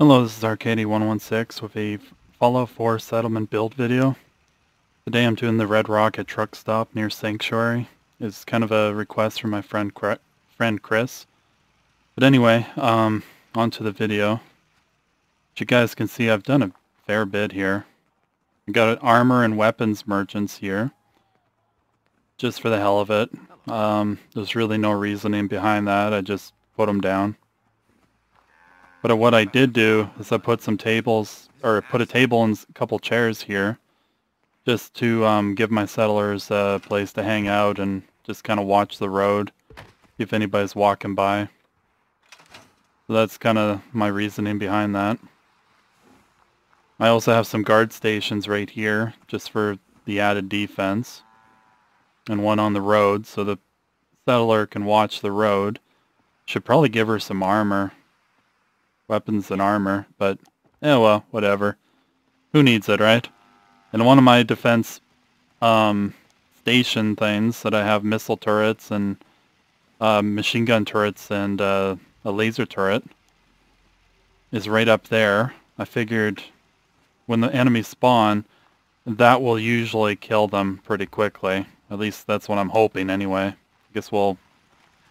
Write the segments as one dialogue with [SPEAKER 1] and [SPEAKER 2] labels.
[SPEAKER 1] Hello, this is Arcady116 with a Fallout 4 settlement build video. Today I'm doing the Red Rocket truck stop near Sanctuary. It's kind of a request from my friend Chris. But anyway, on to the video. As you guys can see, I've done a fair bit here. I got armor and weapons merchants here, just for the hell of it. There's really no reasoning behind that, I just put them down. But what I did do is I put some tables, or put a table and a couple chairs here, just to give my settlers a place to hang out and just kind of watch the road, if anybody's walking by. So that's kind of my reasoning behind that. I also have some guard stations right here, just for the added defense, and one on the road, so the settler can watch the road. Should probably give her some armor. Weapons and armor, but well, whatever. Who needs it, right? And one of my defense station things that I have missile turrets and machine gun turrets and a laser turret is right up there. I figured when the enemies spawn, that will usually kill them pretty quickly. At least that's what I'm hoping anyway. I guess we'll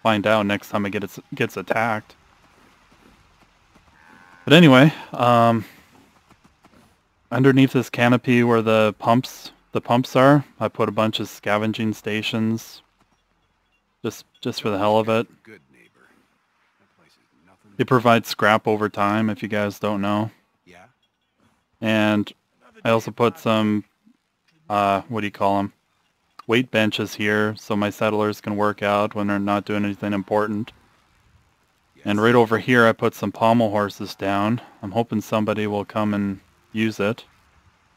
[SPEAKER 1] find out next time it gets attacked. But anyway, underneath this canopy where the pumps are, I put a bunch of scavenging stations, just for the hell of it.
[SPEAKER 2] Good neighbor. That place is nothing.
[SPEAKER 1] They provide scrap over time, if you guys don't know.
[SPEAKER 2] Yeah.
[SPEAKER 1] And I also put some, what do you call them? Weight benches here, so my settlers can work out when they're not doing anything important. And right over here I put some pommel horses down. I'm hoping somebody will come and use it.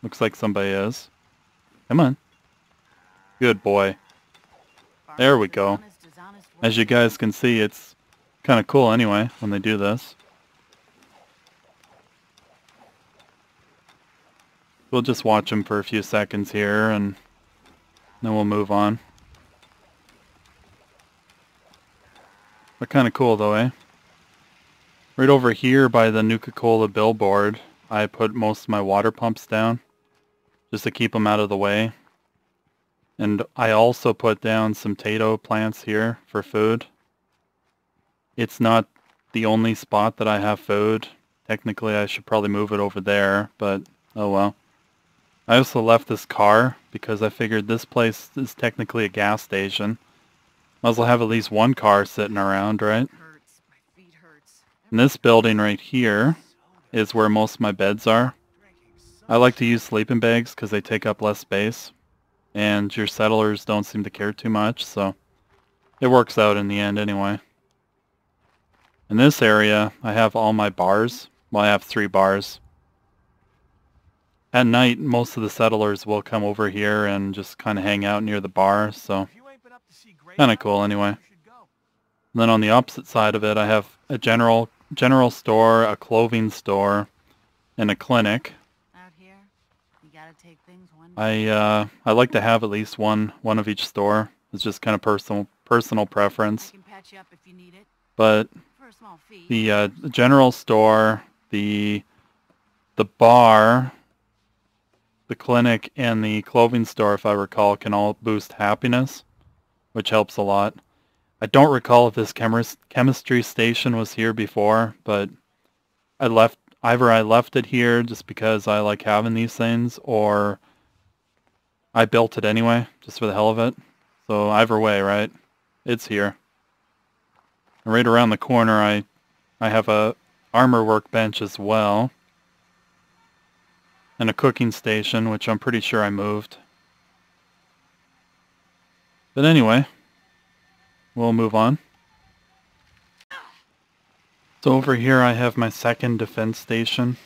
[SPEAKER 1] Looks like somebody is. Come on. Good boy. There we go. As you guys can see, it's kind of cool anyway when they do this. We'll just watch them for a few seconds here and then we'll move on. They're kind of cool though, eh? Right over here by the Nuka-Cola billboard, I put most of my water pumps down, just to keep them out of the way. And I also put down some potato plants here for food. It's not the only spot that I have food. Technically I should probably move it over there, but oh well. I also left this car because I figured this place is technically a gas station. Might as well have at least one car sitting around, right? And this building right here is where most of my beds are. I like to use sleeping bags because they take up less space. And your settlers don't seem to care too much, so it works out in the end anyway. In this area, I have all my bars. Well, I have 3 bars. At night, most of the settlers will come over here and just kind of hang out near the bar, so kind of cool anyway. And then on the opposite side of it, I have a general store, a clothing store, and a clinic.
[SPEAKER 3] Out here, you gotta take things one
[SPEAKER 1] I like to have at least one of each store. It's just kind of personal preference.
[SPEAKER 3] I can patch you up if you need it.
[SPEAKER 1] But
[SPEAKER 3] For a small fee.
[SPEAKER 1] the general store, the bar, the clinic, and the clothing store, if I recall, can all boost happiness, which helps a lot. I don't recall if this chemistry station was here before, but either I left it here just because I like having these things, or I built it anyway, just for the hell of it. So either way, right? It's here. And right around the corner, I have a armor workbench as well, and a cooking station, which I'm pretty sure I moved. But anyway, we'll move on. So over here I have my second defense station.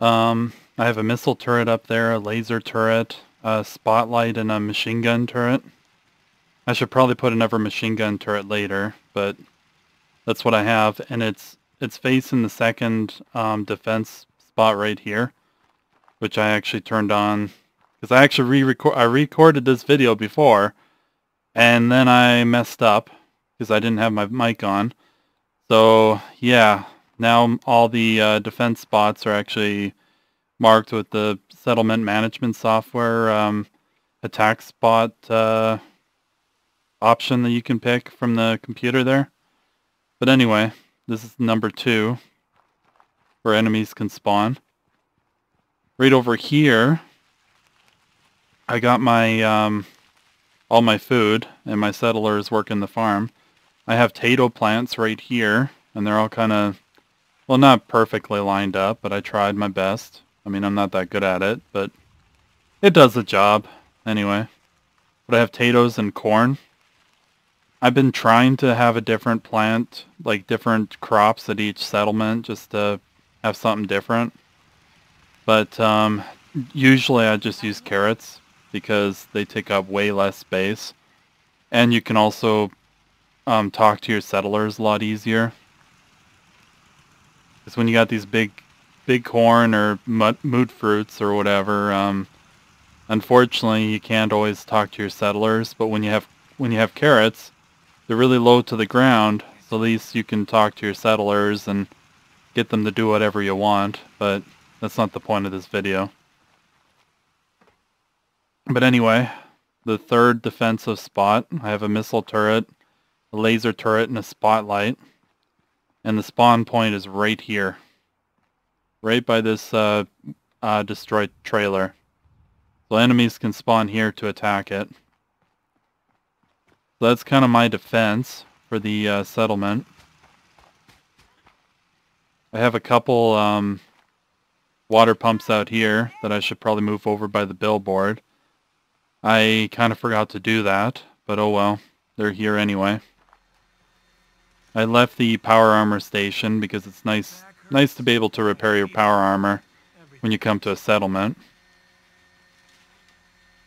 [SPEAKER 1] I have a missile turret up there, a laser turret, a spotlight, and a machine gun turret. I should probably put another machine gun turret later, but that's what I have, and it's facing the second defense spot right here, which I actually turned on because I actually recorded this video before, and then I messed up because I didn't have my mic on. So yeah, Now all the defense spots are actually marked with the settlement management software attack spot option that you can pick from the computer there. But anyway, this is number 2 where enemies can spawn. Right over here, I got my all my food, and my settlers work in the farm. I have tato plants right here, and they're all kind of, well, not perfectly lined up, but I tried my best. I mean, I'm not that good at it, but it does the job anyway. But I have potatoes and corn. I've been trying to have a different plant, like different crops at each settlement, just to have something different. But usually I just use carrots because they take up way less space. And you can also talk to your settlers a lot easier. Because when you got these big corn or mood fruits or whatever, unfortunately you can't always talk to your settlers. But when you have carrots, they're really low to the ground, so at least you can talk to your settlers and get them to do whatever you want. But that's not the point of this video. But anyway, the third defensive spot, I have a missile turret, a laser turret, and a spotlight. And the spawn point is right here. Right by this destroyed trailer. So enemies can spawn here to attack it. So that's kind of my defense for the settlement. I have a couple water pumps out here that I should probably move over by the billboard. I kind of forgot to do that, but oh well, they're here anyway. I left the power armor station because it's nice to be able to repair your power armor when you come to a settlement.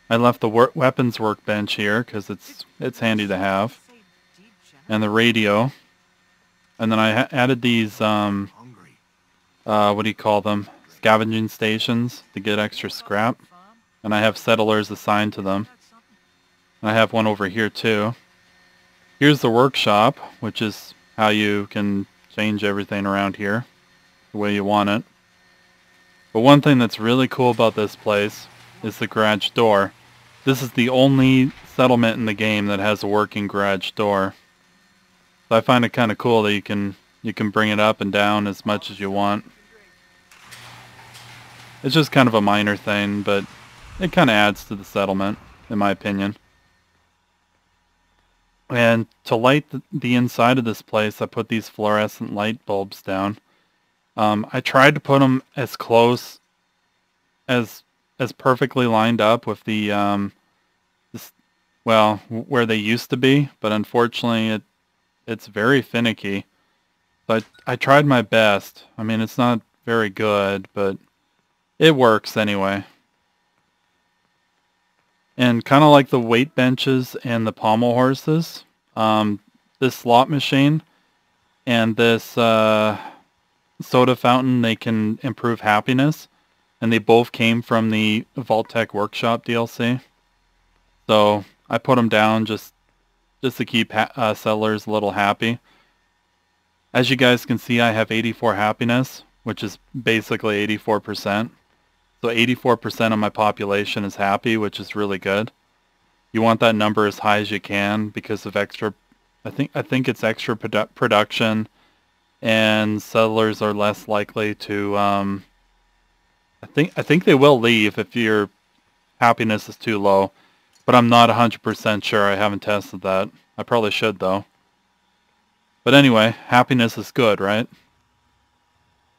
[SPEAKER 1] I left the weapons workbench here because it's handy to have, and the radio. And then I added these what do you call them? Scavenging stations to get extra scrap. And I have settlers assigned to them. And I have one over here too. Here's the workshop, which is how you can change everything around here the way you want it. But one thing that's really cool about this place is the garage door. This is the only settlement in the game that has a working garage door. So I find it kind of cool that you can bring it up and down as much as you want. It's just kind of a minor thing, but it kind of adds to the settlement, in my opinion. And to light the inside of this place, I put these fluorescent light bulbs down. I tried to put them as close as perfectly lined up with the well, where they used to be, but unfortunately it's very finicky. But I tried my best. I mean, it's not very good, but it works anyway. And kind of like the weight benches and the pommel horses, this slot machine and this soda fountain, they can improve happiness. And they both came from the Vault-Tec Workshop DLC. So I put them down just to keep settlers a little happy. As you guys can see, I have 84 happiness, which is basically 84%. So 84% of my population is happy, which is really good. You want that number as high as you can because of extra, I think it's extra production, and settlers are less likely to, I think they will leave if your happiness is too low, but I'm not 100% sure. I haven't tested that. I probably should though. But anyway, happiness is good, right?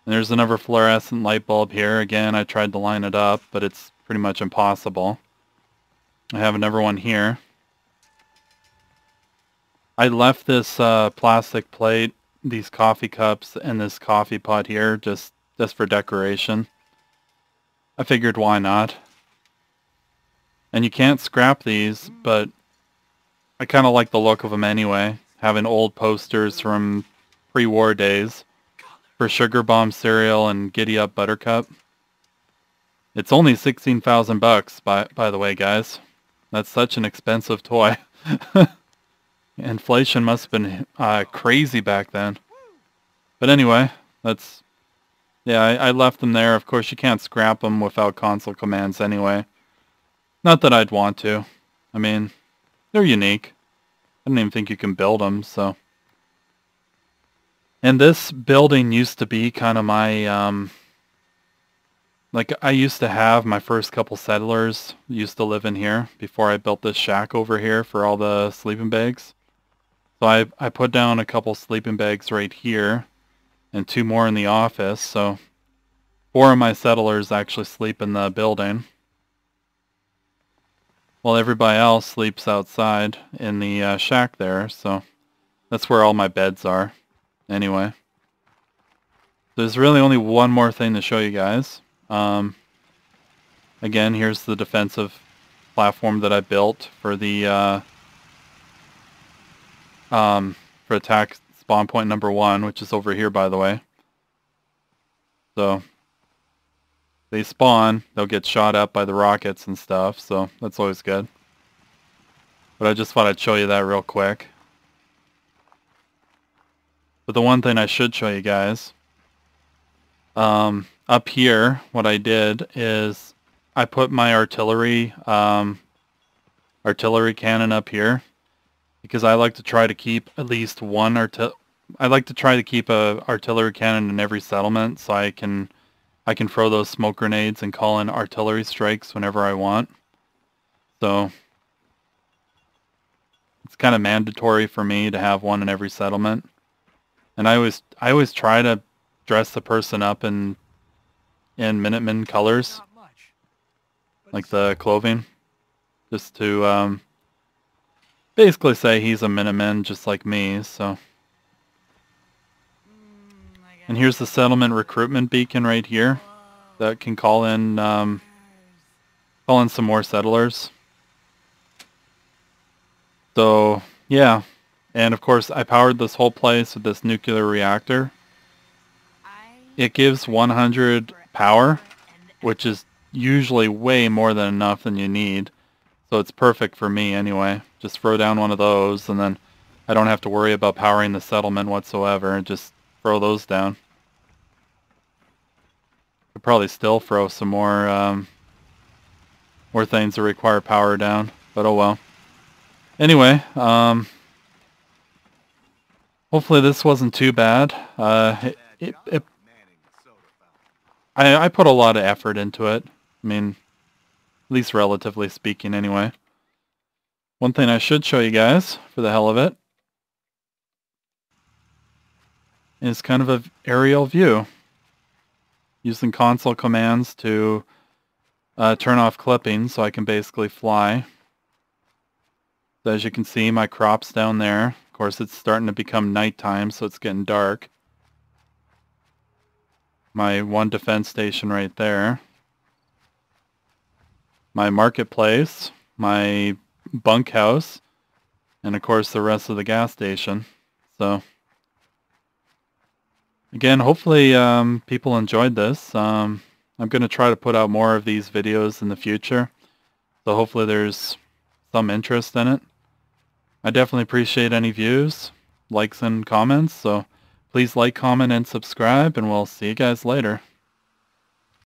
[SPEAKER 1] And there's another fluorescent light bulb here. Again, I tried to line it up, but it's pretty much impossible. I have another one here. I left this plastic plate, these coffee cups, and this coffee pot here just for decoration. I figured why not. And you can't scrap these, but I kind of like the look of them anyway. Having old posters from pre-war days for Sugar Bomb cereal and Giddy Up Buttercup. It's only 16,000 bucks, by the way, guys. That's such an expensive toy. Inflation must have been crazy back then. But anyway, That's, yeah, I left them there. Of course, you can't scrap them without console commands anyway. Not that I'd want to. I mean, they're unique. I don't even think you can build them, so. And this building used to be kind of my, like I used to have my first couple settlers used to live in here before I built this shack over here for all the sleeping bags. So I put down a couple sleeping bags right here and 2 more in the office, so 4 of my settlers actually sleep in the building, while everybody else sleeps outside in the shack there, so that's where all my beds are. Anyway, there's really only one more thing to show you guys. Again, here's the defensive platform that I built for the for attack spawn point number 1, which is over here, by the way. So they spawn, they'll get shot up by the rockets and stuff, so that's always good. But I just thought I'd show you that real quick. But the one thing I should show you guys, up here, what I did is I put my artillery cannon up here, because I like to try to keep at least one I like to try to keep a artillery cannon in every settlement, so I can throw those smoke grenades and call in artillery strikes whenever I want. So it's kind of mandatory for me to have one in every settlement. And I always try to dress the person up in Minutemen colors, like the clothing, just to basically say he's a Minuteman just like me. So, and here's the settlement recruitment beacon right here that can call in some more settlers. So yeah, and of course I powered this whole place with this nuclear reactor. It gives 100 power, which is usually way more than enough than you need. So it's perfect for me anyway. Just throw down one of those and then I don't have to worry about powering the settlement whatsoever. Just throw those down. Could probably still throw some more things that require power down, but oh well. Anyway, hopefully this wasn't too bad. I put a lot of effort into it. I mean, at least relatively speaking anyway. One thing I should show you guys, for the hell of it, is kind of an aerial view. Using console commands to turn off clipping so I can basically fly. So as you can see, my crop's down there. Of course, it's starting to become nighttime, so it's getting dark. My one defense station right there. My marketplace, my bunkhouse, and of course the rest of the gas station. So again, hopefully people enjoyed this. I'm going to try to put out more of these videos in the future, so hopefully there's some interest in it. I definitely appreciate any views, likes, and comments, so please like, comment, and subscribe, and we'll see you guys later.